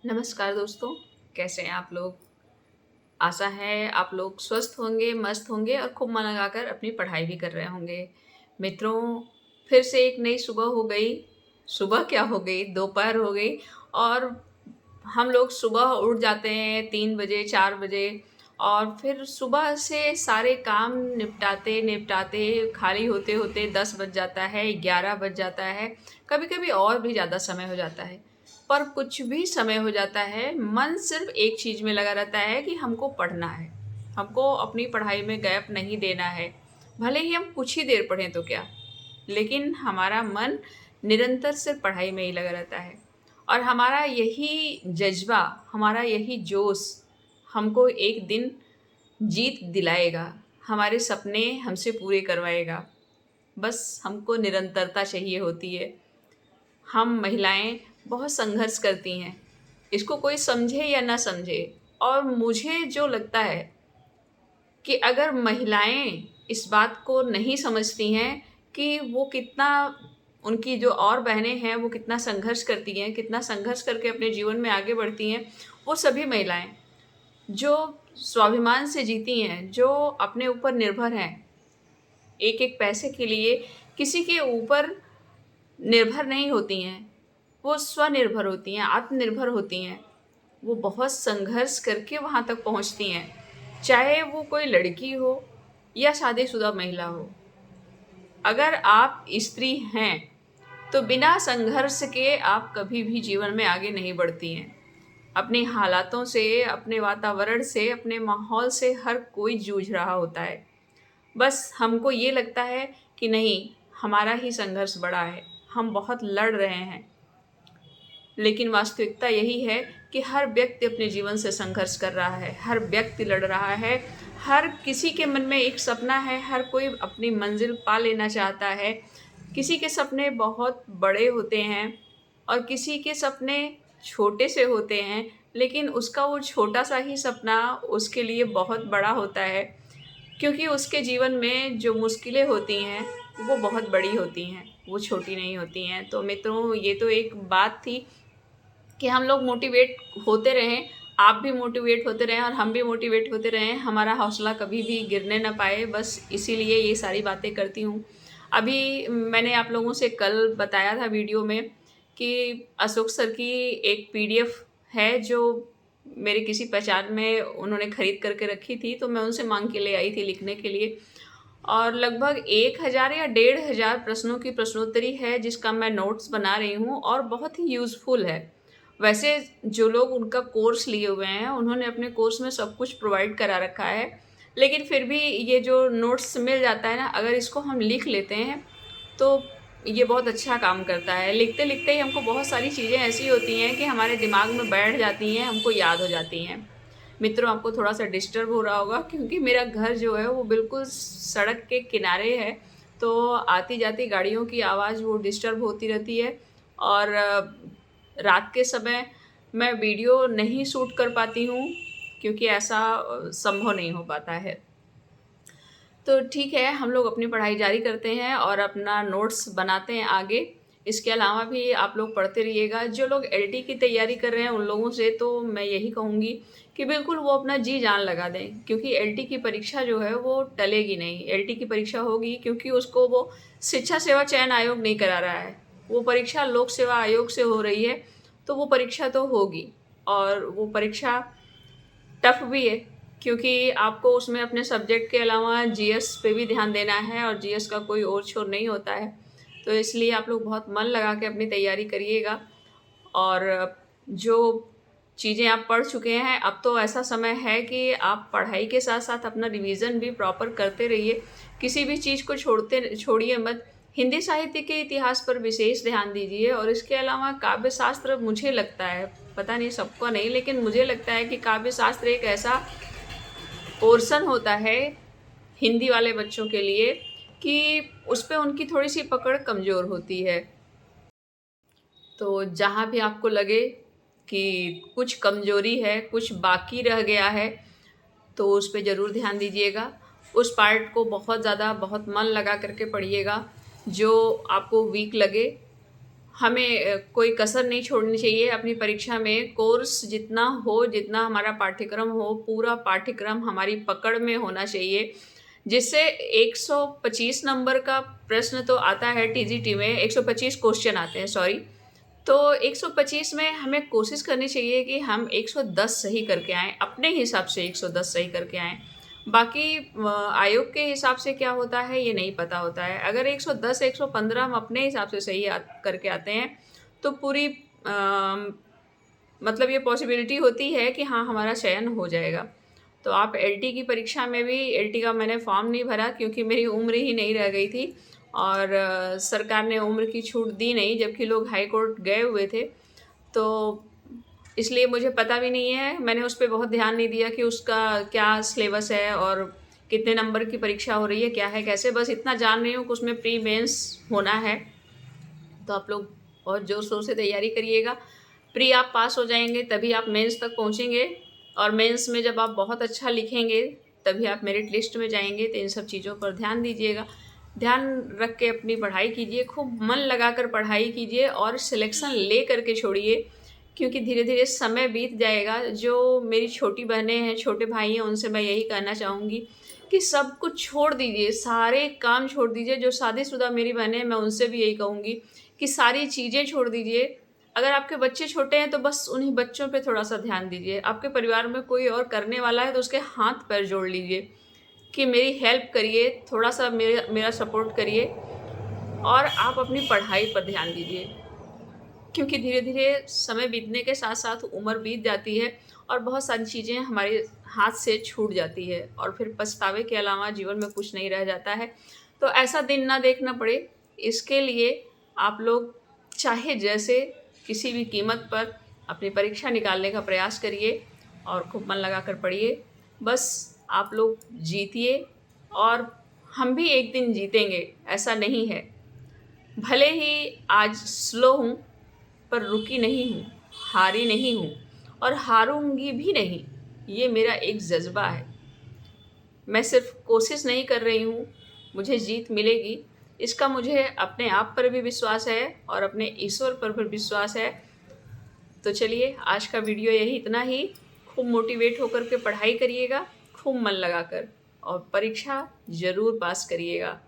नमस्कार दोस्तों, कैसे हैं आप लोग? आशा है आप लोग स्वस्थ होंगे, मस्त होंगे और खूब मन लगाकर अपनी पढ़ाई भी कर रहे होंगे। मित्रों, फिर से एक नई सुबह हो गई, सुबह क्या हो गई, दोपहर हो गई और हम लोग सुबह उठ जाते हैं 3 बजे, 4 बजे और फिर सुबह से सारे काम निपटाते-निपटाते खाली होते-होते 10 बज जाता है, 11 बज जाता है, कभी-कभी और भी ज़्यादा समय हो जाता है। पर कुछ भी समय हो जाता है, मन सिर्फ़ एक चीज़ में लगा रहता है कि हमको पढ़ना है, हमको अपनी पढ़ाई में गैप नहीं देना है। भले ही हम कुछ ही देर पढ़ें तो क्या, लेकिन हमारा मन निरंतर सिर्फ़ पढ़ाई में ही लगा रहता है। और हमारा यही जज़्बा, हमारा यही जोश हमको एक दिन जीत दिलाएगा, हमारे सपने हमसे पूरे करवाएगा। बस हमको निरंतरता चाहिए होती है। हम महिलाएँ बहुत संघर्ष करती हैं, इसको कोई समझे या ना समझे और मुझे जो लगता है कि अगर महिलाएँ इस बात को नहीं समझती हैं कि वो कितना उनकी जो और बहनें हैं, वो कितना संघर्ष करती हैं, कितना संघर्ष करके अपने जीवन में आगे बढ़ती हैं, वो सभी महिलाएँ जो स्वाभिमान से जीती हैं, जो अपने ऊपर निर्भर हैं, एक-एक पैसे के लिए किसी के ऊपर निर्भर नहीं होती हैं, वो स्वनिर्भर होती हैं, आत्मनिर्भर होती हैं। वो बहुत संघर्ष करके वहाँ तक पहुँचती हैं, चाहे वो कोई लड़की हो या शादीशुदा महिला हो। अगर आप स्त्री हैं, तो बिना संघर्ष के आप कभी भी जीवन में आगे नहीं बढ़ती हैं। अपने हालातों से, अपने वातावरण से, अपने माहौल से हर कोई जूझ रहा होता है। बस हमको ये लगता है कि नहीं, हमारा ही संघर्ष बड़ा है, हम बहुत लड़ रहे हैं। लेकिन वास्तविकता यही है कि हर व्यक्ति अपने जीवन से संघर्ष कर रहा है, हर व्यक्ति लड़ रहा है, हर किसी के मन में एक सपना है, हर कोई अपनी मंजिल पा लेना चाहता है। किसी के सपने बहुत बड़े होते हैं और किसी के सपने छोटे से होते हैं, लेकिन उसका वो छोटा-सा ही सपना उसके लिए बहुत बड़ा होता है, क्योंकि उसके जीवन में जो मुश्किलें होती हैं, वो बहुत बड़ी होती हैं, वो छोटी नहीं होती हैं। तो मित्रों, ये तो एक बात थी कि हम लोग मोटिवेट होते रहें, आप भी मोटिवेट होते रहें और हम भी मोटिवेट होते रहें, हमारा हौसला कभी भी गिरने ना पाए, बस इसीलिए ये सारी बातें करती हूँ। अभी मैंने आप लोगों से कल बताया था वीडियो में कि अशोक सर की एक पीडीएफ है जो मेरे किसी पहचान में उन्होंने खरीद करके रखी थी, तो मैं उनसे माँग के ले आई थी लिखने के लिए और लगभग 1000 या 1500 प्रश्नों की प्रश्नोत्तरी है जिसका मैं नोट्स बना रही हूँ और बहुत ही यूज़फुल है। वैसे जो लोग उनका कोर्स लिए हुए हैं, उन्होंने अपने कोर्स में सब कुछ प्रोवाइड करा रखा है। लेकिन फिर भी ये जो नोट्स मिल जाता है ना, अगर इसको हम लिख लेते हैं, तो ये बहुत अच्छा काम करता है। लिखते-लिखते ही हमको बहुत सारी चीज़ें ऐसी होती हैं कि हमारे दिमाग में बैठ जाती हैं, हमको याद हो जाती हैं। मित्रों, आपको थोड़ा-सा डिस्टर्ब हो रहा होगा क्योंकि मेरा घर जो है वो बिल्कुल सड़क के किनारे है, तो आती-जाती गाड़ियों की आवाज़ वो डिस्टर्ब होती रहती है और रात के समय मैं वीडियो नहीं शूट कर पाती हूँ क्योंकि ऐसा संभव नहीं हो पाता है। तो ठीक है, हम लोग अपनी पढ़ाई जारी करते हैं और अपना नोट्स बनाते हैं आगे। इसके अलावा भी आप लोग पढ़ते रहिएगा। जो लोग एलटी की तैयारी कर रहे हैं, उन लोगों से तो मैं यही कहूँगी कि बिल्कुल वो अपना जी-जान लगा दें क्योंकि एलटी की परीक्षा जो है वो टलेगी नहीं। एलटी की परीक्षा होगी क्योंकि उसको वो शिक्षा सेवा चयन आयोग नहीं करा रहा है। वो परीक्षा लोक सेवा आयोग से हो रही है, तो वो परीक्षा तो होगी और वो परीक्षा टफ़ भी है क्योंकि आपको उसमें अपने सब्जेक्ट के अलावा जीएस पे भी ध्यान देना है और जीएस का कोई ओर-छोर नहीं होता है। तो इसलिए आप लोग बहुत मन लगा के अपनी तैयारी करिएगा और जो चीज़ें आप पढ़ चुके हैं, अब तो ऐसा समय है कि आप पढ़ाई के साथ-साथ अपना रिवीज़न भी प्रॉपर करते रहिए। किसी भी चीज़ को छोड़िए मत। हिंदी साहित्य के इतिहास पर विशेष ध्यान दीजिए और इसके अलावा काव्य शास्त्र मुझे लगता है, पता नहीं सबको नहीं, लेकिन मुझे लगता है कि काव्य शास्त्र एक ऐसा पोर्शन होता है हिंदी वाले बच्चों के लिए कि उस पे उनकी थोड़ी-सी पकड़ कमज़ोर होती है। तो जहाँ भी आपको लगे कि कुछ कमज़ोरी है, कुछ बाकी रह गया है, तो उस पे ज़रूर ध्यान दीजिएगा। उस पार्ट को बहुत ज़्यादा, बहुत मन लगा कर के पढ़िएगा। जो आपको वीक लगे, हमें कोई कसर नहीं छोड़नी चाहिए अपनी परीक्षा में। कोर्स जितना हो, जितना हमारा पाठ्यक्रम हो, पूरा पाठ्यक्रम हमारी पकड़ में होना चाहिए, जिससे 125 नंबर का प्रश्न तो आता है टीजीटी में, 125 क्वेश्चन आते हैं, सॉरी। तो 125 में हमें कोशिश करनी चाहिए कि हम 110 सही करके आएँ, अपने हिसाब से 110 सही करके आएँ। बाकी आयोग के हिसाब से क्या होता है ये नहीं पता होता है। अगर 110 115 हम अपने हिसाब से सही करके आते हैं तो पूरी मतलब ये पॉसिबिलिटी होती है कि हाँ, हमारा चयन हो जाएगा। तो आप एलटी की परीक्षा में भी, एलटी का मैंने फॉर्म नहीं भरा क्योंकि मेरी उम्र ही नहीं रह गई थी और सरकार ने उम्र की छूट दी नहीं, जबकि लोग हाई कोर्ट गए हुए थे। तो इसलिए मुझे पता भी नहीं है, मैंने उस पे बहुत ध्यान नहीं दिया कि उसका क्या सिलेबस है और कितने नंबर की परीक्षा हो रही है, क्या है, कैसे। बस इतना जान रही हूँ कि उसमें प्री मेंस होना है। तो आप लोग बहुत ज़ोर-शोर से तैयारी करिएगा। प्री आप पास हो जाएँगे तभी आप मेंस तक पहुँचेंगे और मेंस में जब आप बहुत अच्छा लिखेंगे तभी आप मेरिट लिस्ट में जाएँगे। तो इन सब चीज़ों पर ध्यान दीजिएगा। ध्यान रख के अपनी पढ़ाई कीजिए, खूब मन लगाकर पढ़ाई कीजिए और सिलेक्शन ले कर के छोड़िए, क्योंकि धीरे-धीरे समय बीत जाएगा। जो मेरी छोटी बहनें हैं, छोटे भाई हैं, उनसे मैं यही कहना चाहूँगी कि सब कुछ छोड़ दीजिए, सारे काम छोड़ दीजिए। जो शादीशुदा मेरी बहनें हैं, मैं उनसे भी यही कहूँगी कि सारी चीज़ें छोड़ दीजिए। अगर आपके बच्चे छोटे हैं तो बस उन्हीं बच्चों पे थोड़ा-सा ध्यान दीजिए। आपके परिवार में कोई और करने वाला है तो उसके हाथ-पैर जोड़ लीजिए कि मेरी हेल्प करिए, थोड़ा-सा मेरा मेरा सपोर्ट करिए और आप अपनी पढ़ाई पर ध्यान दीजिए। क्योंकि धीरे-धीरे समय बीतने के साथ-साथ उम्र बीत जाती है और बहुत सारी चीज़ें हमारे हाथ से छूट जाती है और फिर पछतावे के अलावा जीवन में कुछ नहीं रह जाता है। तो ऐसा दिन ना देखना पड़े, इसके लिए आप लोग चाहे जैसे किसी भी कीमत पर अपनी परीक्षा निकालने का प्रयास करिए और खूब मन लगाकर पढ़िए। बस आप लोग जीतिए और हम भी एक दिन जीतेंगे, ऐसा नहीं है। भले ही आज स्लो हूँ, पर रुकी नहीं हूँ, हारी नहीं हूँ और हारूँगी भी नहीं। ये मेरा एक जज़्बा है। मैं सिर्फ़ कोशिश नहीं कर रही हूँ, मुझे जीत मिलेगी। इसका मुझे अपने आप पर भी विश्वास है और अपने ईश्वर पर भी विश्वास है। तो चलिए, आज का वीडियो यही इतना ही। खूब मोटिवेट होकर के पढ़ाई करिएगा, खूब मन लगाकर, और परीक्षा ज़रूर पास करिएगा।